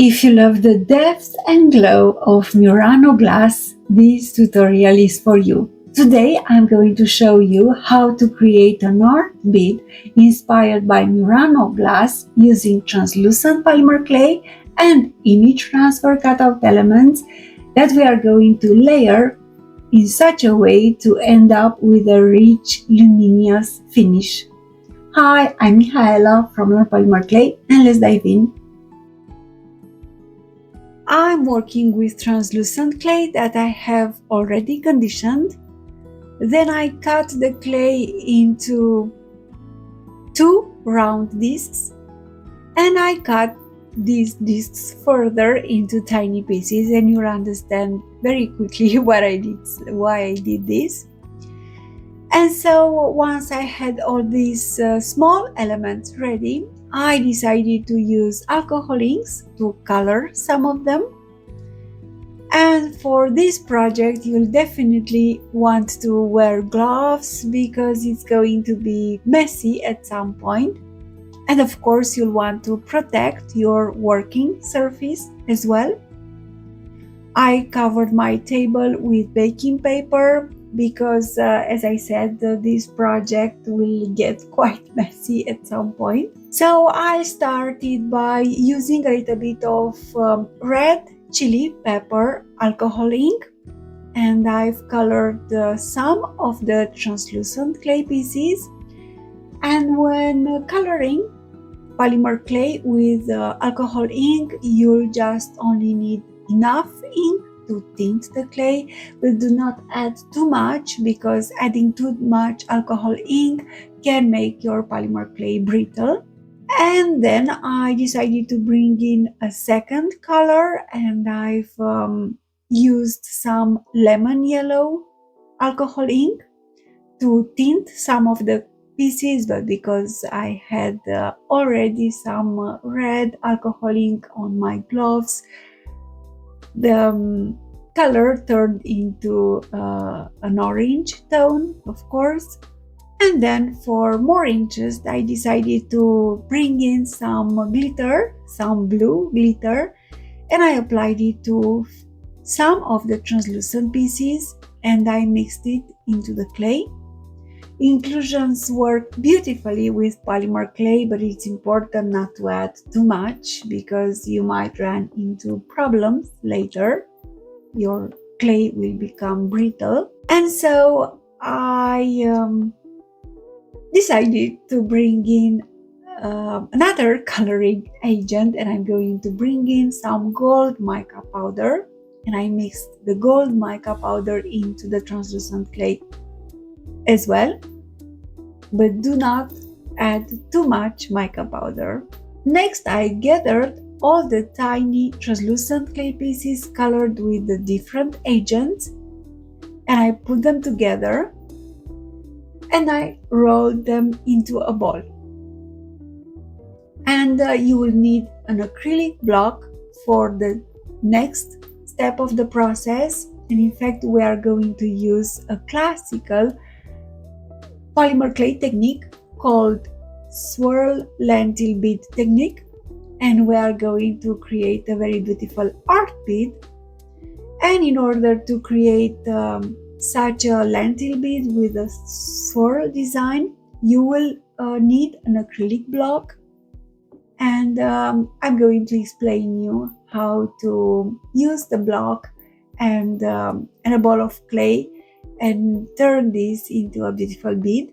If you love the depth and glow of Murano glass, this tutorial is for you. Today I'm going to show you how to create an art bead inspired by Murano glass using translucent polymer clay and image transfer cutout elements that we are going to layer in such a way to end up with a rich, luminous finish. Hi, I'm Michaela from Learn Polymer Clay, and let's dive in. I'm working with translucent clay that I have already conditioned. Then I cut the clay into 2 round discs, and I cut these discs further into tiny pieces, and you'll understand very quickly why I did this. And so once I had all these small elements ready, I decided to use alcohol inks to color some of them. And for this project, you'll definitely want to wear gloves because it's going to be messy at some point. And of course, you'll want to protect your working surface as well. I covered my table with baking paper because, as I said, this project will get quite messy at some point. So I started by using a little bit of red chili pepper alcohol ink, and I've colored some of the translucent clay pieces. And when coloring polymer clay with alcohol ink, you'll just only need enough ink to tint the clay, but do not add too much because adding too much alcohol ink can make your polymer clay brittle. And then I decided to bring in a second color, and I've used some lemon yellow alcohol ink to tint some of the pieces, but because I had already some red alcohol ink on my gloves, the color turned into an orange tone, of course. And then for more interest, I decided to bring in some glitter, some blue glitter, and I applied it to some of the translucent pieces, and I mixed it into the clay. Inclusions work beautifully with polymer clay, but it's important not to add too much because you might run into problems later. Your clay will become brittle. And so I decided to bring in another coloring agent, and I'm going to bring in some gold mica powder, and I mixed the gold mica powder into the translucent clay as well, but do not add too much mica powder. Next, I gathered all the tiny translucent clay pieces colored with the different agents, and I put them together and I rolled them into a ball. And you will need an acrylic block for the next step of the process. And in fact, we are going to use a classical polymer clay technique called Swirl lentil bead technique. And we are going to create a very beautiful art bead. And in order to create such a lentil bead with a swirl design, you will need an acrylic block, and I'm going to explain you how to use the block and a ball of clay and turn this into a beautiful bead.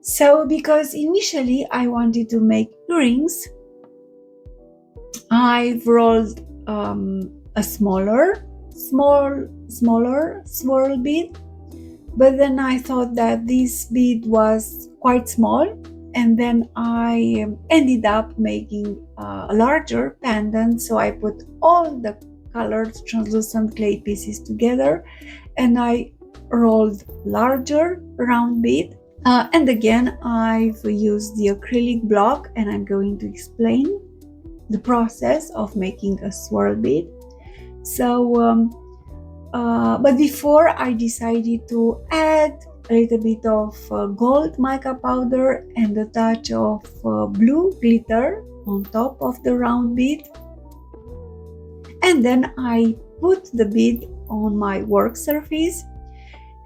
So because initially I wanted to make earrings, I've rolled a smaller swirl bead, but then I thought that this bead was quite small, and then I ended up making a larger pendant. So I put all the colored translucent clay pieces together, and I rolled larger round bead, and again I've used the acrylic block, and I'm going to explain the process of making a swirl bead. So but before, I decided to add a little bit of gold mica powder and a touch of blue glitter on top of the round bead, and then I put the bead on my work surface,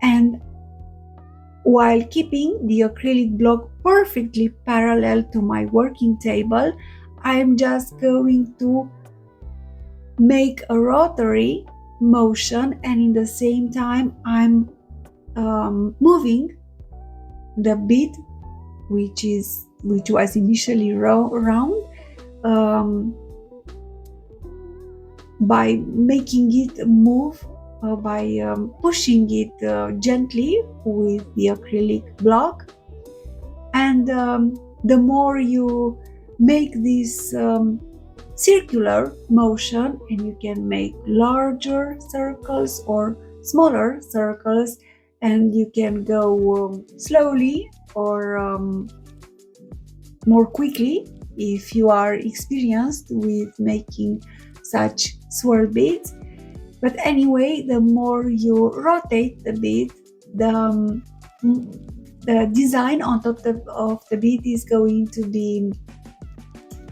and while keeping the acrylic block perfectly parallel to my working table, I'm just going to make a rotary motion, and in the same time I'm moving the bead which was initially round, by making it move, by pushing it gently with the acrylic block. And the more you make this circular motion, and you can make larger circles or smaller circles, and you can go slowly or more quickly if you are experienced with making such swirl beads. But anyway, the more you rotate the bead, the design on top of the bead is going to be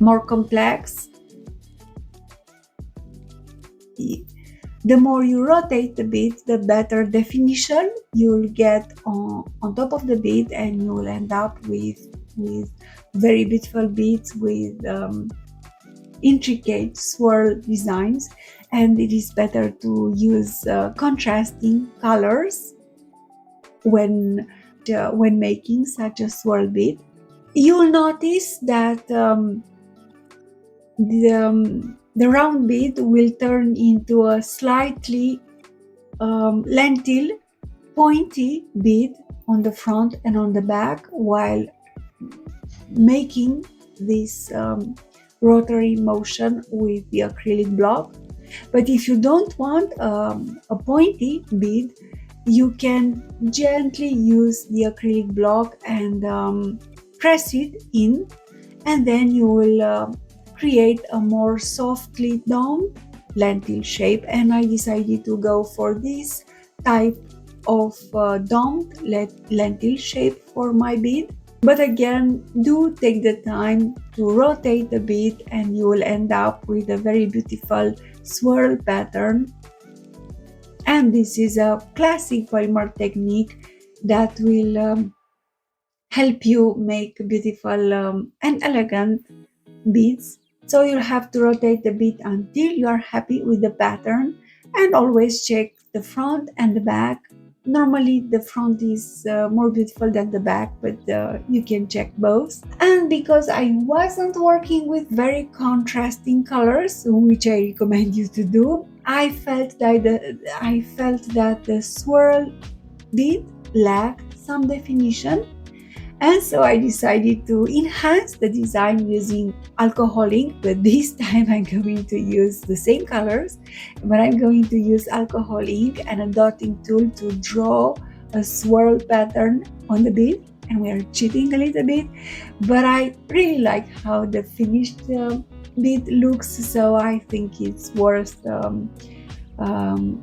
more complex. The more you rotate the bead, the better definition you'll get on top of the bead, and you'll end up with very beautiful beads with intricate swirl designs. And it is better to use contrasting colors when making such a swirl bead. You'll notice that the round bead will turn into a slightly lentil pointy bead on the front and on the back while making this rotary motion with the acrylic block. But if you don't want a pointy bead, you can gently use the acrylic block and press it in, and then you will create a more softly domed lentil shape. And I decided to go for this type of domed lentil shape for my bead. But again, do take the time to rotate the bead, and you will end up with a very beautiful swirl pattern. And this is a classic polymer technique that will help you make beautiful and elegant beads. So you'll have to rotate the bead until you are happy with the pattern, and always check the front and the back. Normally the front is more beautiful than the back, but you can check both. And because I wasn't working with very contrasting colors, which I recommend you to do, I felt that the swirl bead lacked some definition. And so I decided to enhance the design using alcohol ink, but this time I'm going to use the same colors, but I'm going to use alcohol ink and a dotting tool to draw a swirl pattern on the bead. And we are cheating a little bit, but I really like how the finished bead looks, so I think it's worth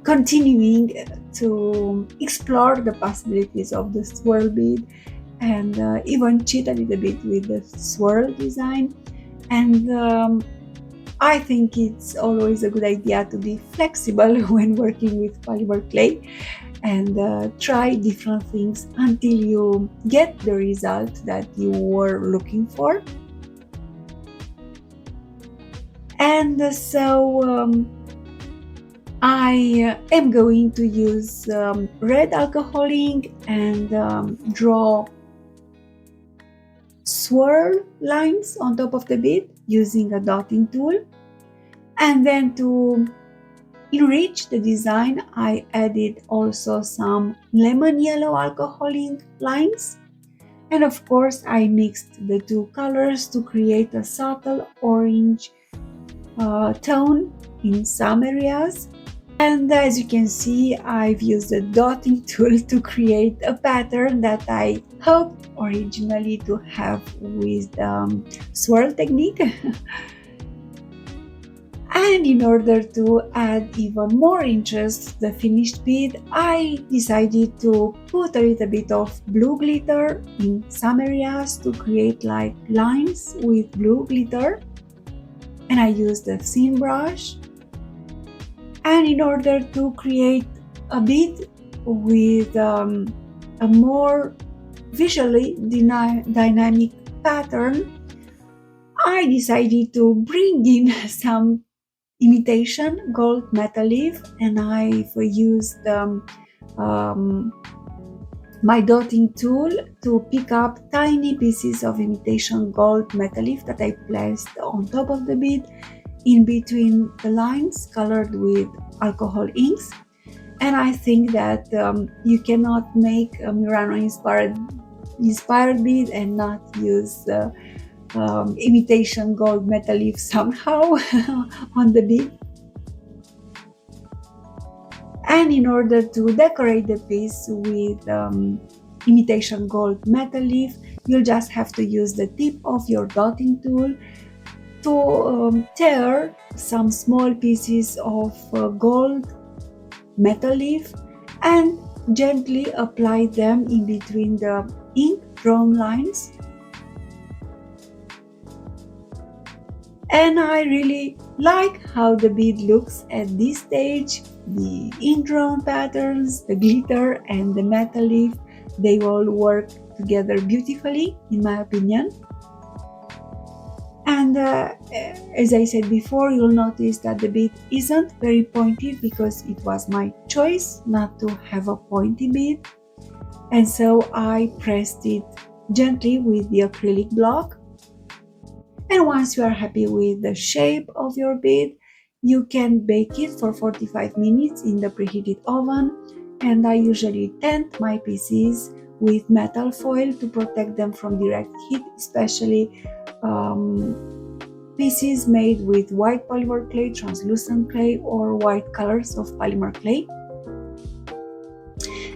continuing to explore the possibilities of the swirl bead, and even cheat a little bit with the swirl design. And I think it's always a good idea to be flexible when working with polymer clay, and try different things until you get the result that you were looking for. And so I am going to use red alcohol ink and draw swirl lines on top of the bead using a dotting tool. And then to enrich the design, I added also some lemon yellow alcohol ink lines. And of course, I mixed the two colors to create a subtle orange tone in some areas. And as you can see, I've used a dotting tool to create a pattern that I hoped originally to have with swirl technique. And in order to add even more interest to the finished bead, I decided to put a little bit of blue glitter in some areas to create like lines with blue glitter. and I use the thin brush. And in order to create a bead with a more visually dynamic pattern, I decided to bring in some imitation gold metal leaf, and I've used my dotting tool to pick up tiny pieces of imitation gold metal leaf that I placed on top of the bead in between the lines colored with alcohol inks. And I think that you cannot make a Murano inspired bead and not use imitation gold metal leaf somehow on the bead. And in order to decorate the piece with imitation gold metal leaf, you'll just have to use the tip of your dotting tool to tear some small pieces of gold metal leaf and gently apply them in between the ink drawn lines. And I really like how the bead looks at this stage. The ink drawn patterns, the glitter and the metal leaf, they all work together beautifully in my opinion. And as I said before, you'll notice that the bead isn't very pointy because it was my choice not to have a pointy bead. And so I pressed it gently with the acrylic block. And once you are happy with the shape of your bead, you can bake it for 45 minutes in the preheated oven. And I usually tent my pieces with metal foil to protect them from direct heat, especially pieces made with white polymer clay, translucent clay, or white colors of polymer clay.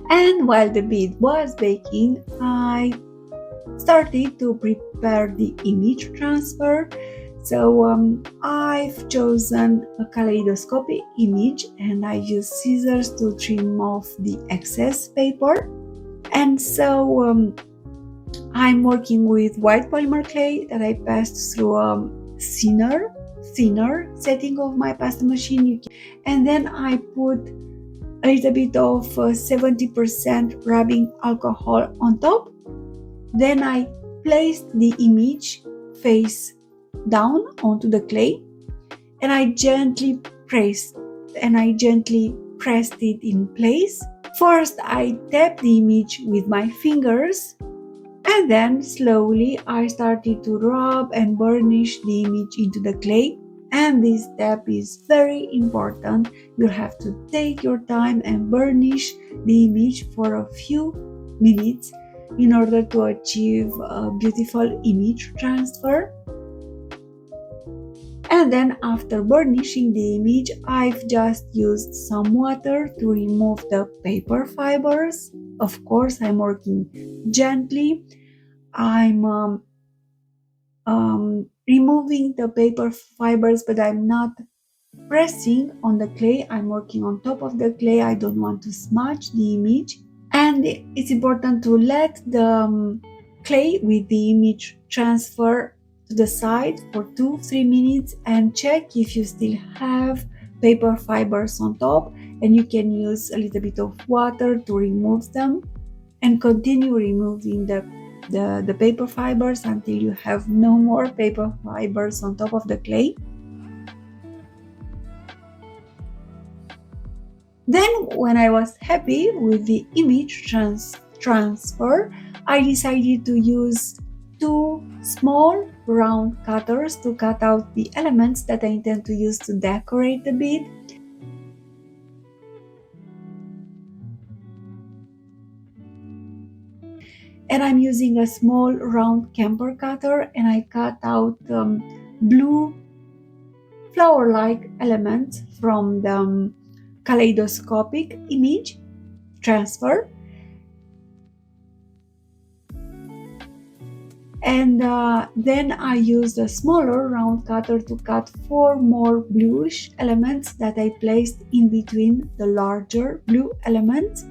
And while the bead was baking, I started to prepare the image transfer. So I've chosen a kaleidoscopic image and I use scissors to trim off the excess paper. And so I'm working with white polymer clay that I passed through a thinner setting of my pasta machine. And then I put a little bit of 70% rubbing alcohol on top. Then I placed the image face down onto the clay and I gently pressed it in place. First I tapped the image with my fingers and then slowly I started to rub and burnish the image into the clay. And this step is very important. You have to take your time and burnish the image for a few minutes in order to achieve a beautiful image transfer. And then after burnishing the image, I've just used some water to remove the paper fibers. Of course, I'm working gently. I'm removing the paper fibers, but I'm not pressing on the clay. I'm working on top of the clay. I don't want to smudge the image. And it's important to let the clay with the image transfer to the side for 2-3 minutes and check if you still have paper fibers on top, and you can use a little bit of water to remove them and continue removing the paper fibers until you have no more paper fibers on top of the clay. Then when I was happy with the image transfer, I decided to use 2 small round cutters to cut out the elements that I intend to use to decorate the bead. And I'm using a small round camper cutter and I cut out blue flower-like elements from the kaleidoscopic image transfer. And then I used a smaller round cutter to cut 4 more bluish elements that I placed in between the larger blue elements,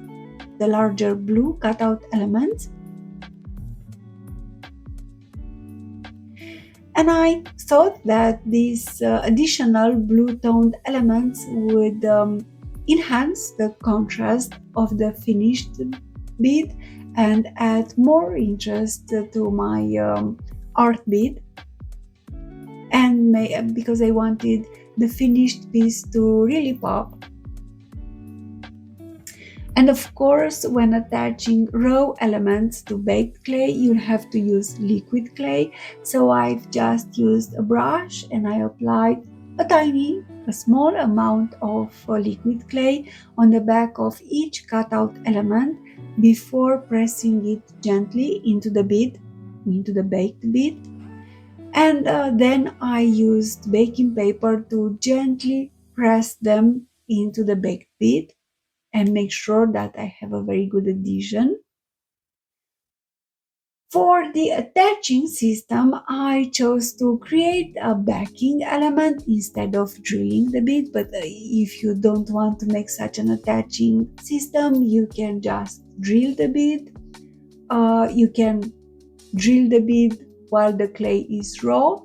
the larger blue cutout elements. And I thought that these additional blue toned elements would enhance the contrast of the finished bead and add more interest to my art bead, and because I wanted the finished piece to really pop. And of course, when attaching raw elements to baked clay, you'll have to use liquid clay. So I've just used a brush and I applied a small amount of liquid clay on the back of each cutout element before pressing it gently into the bead, into the baked bead. And then I used baking paper to gently press them into the baked bead and make sure that I have a very good adhesion. For the attaching system, I chose to create a backing element instead of drilling the bead, but if you don't want to make such an attaching system, you can just drill the bead. You can drill the bead while the clay is raw,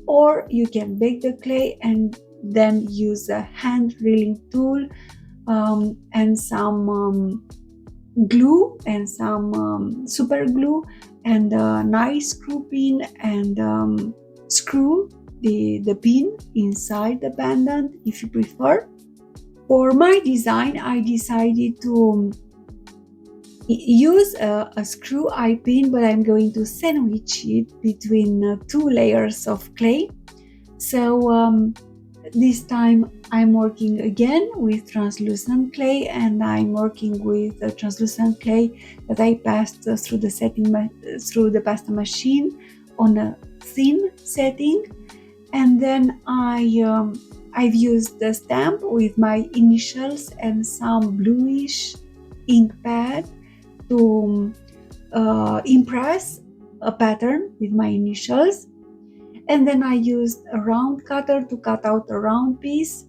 or you can bake the clay and then use a hand drilling tool and some glue and some super glue and a nice screw pin and screw the pin inside the pendant if you prefer. For my design, I decided to use a screw eye pin, but I'm going to sandwich it between two layers of clay. So this time I'm working again with translucent clay, and I'm working with a translucent clay that I passed through the pasta machine on a thin setting. And then I've used the stamp with my initials and some bluish ink pad to impress a pattern with my initials. And then I used a round cutter to cut out a round piece.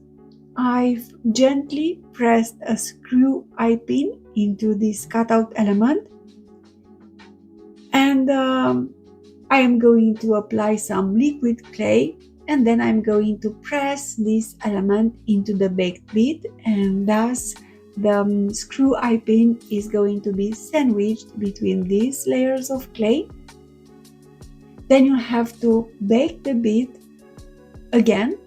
I've gently pressed a screw eye pin into this cutout element, and I am going to apply some liquid clay, and then I'm going to press this element into the baked bead, and thus the screw eye pin is going to be sandwiched between these layers of clay. Then you have to bake the bead again,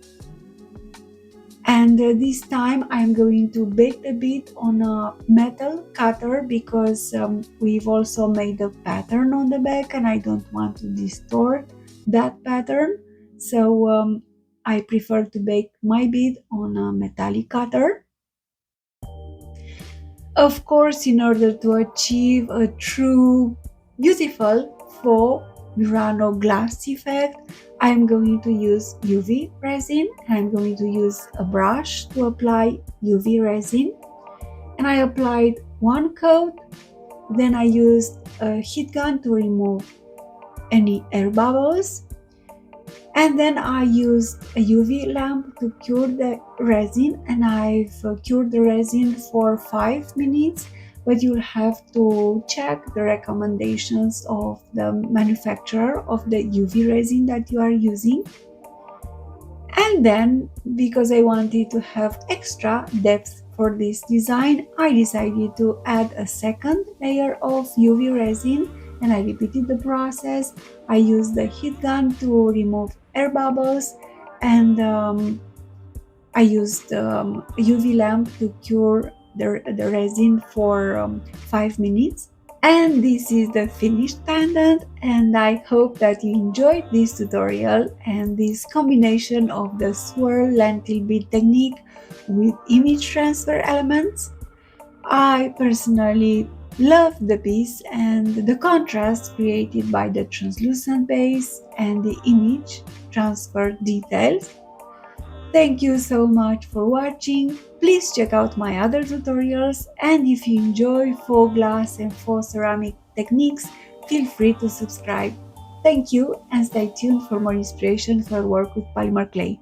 and this time I'm going to bake the bead on a metal cutter because we've also made a pattern on the back and I don't want to distort that pattern. So I prefer to bake my bead on a metallic cutter. Of course, in order to achieve a true beautiful faux Murano glass effect, I'm going to use UV resin. I'm going to use a brush to apply UV resin. And I applied one coat, then I used a heat gun to remove any air bubbles. And then I used a UV lamp to cure the resin, and I've cured the resin for 5 minutes, but you'll have to check the recommendations of the manufacturer of the UV resin that you are using. And then, because I wanted to have extra depth for this design, I decided to add a second layer of UV resin, and I repeated the process. I used the heat gun to remove air bubbles, and I used a UV lamp to cure the resin for 5 minutes. And this is the finished pendant, and I hope that you enjoyed this tutorial and this combination of the swirl lentil bead technique with image transfer elements. I personally love the piece and the contrast created by the translucent base and the image transfer details. Thank you so much for watching. Please check out my other tutorials, and if you enjoy faux glass and faux ceramic techniques, feel free to subscribe. Thank you, and stay tuned for more inspiration for work with polymer clay.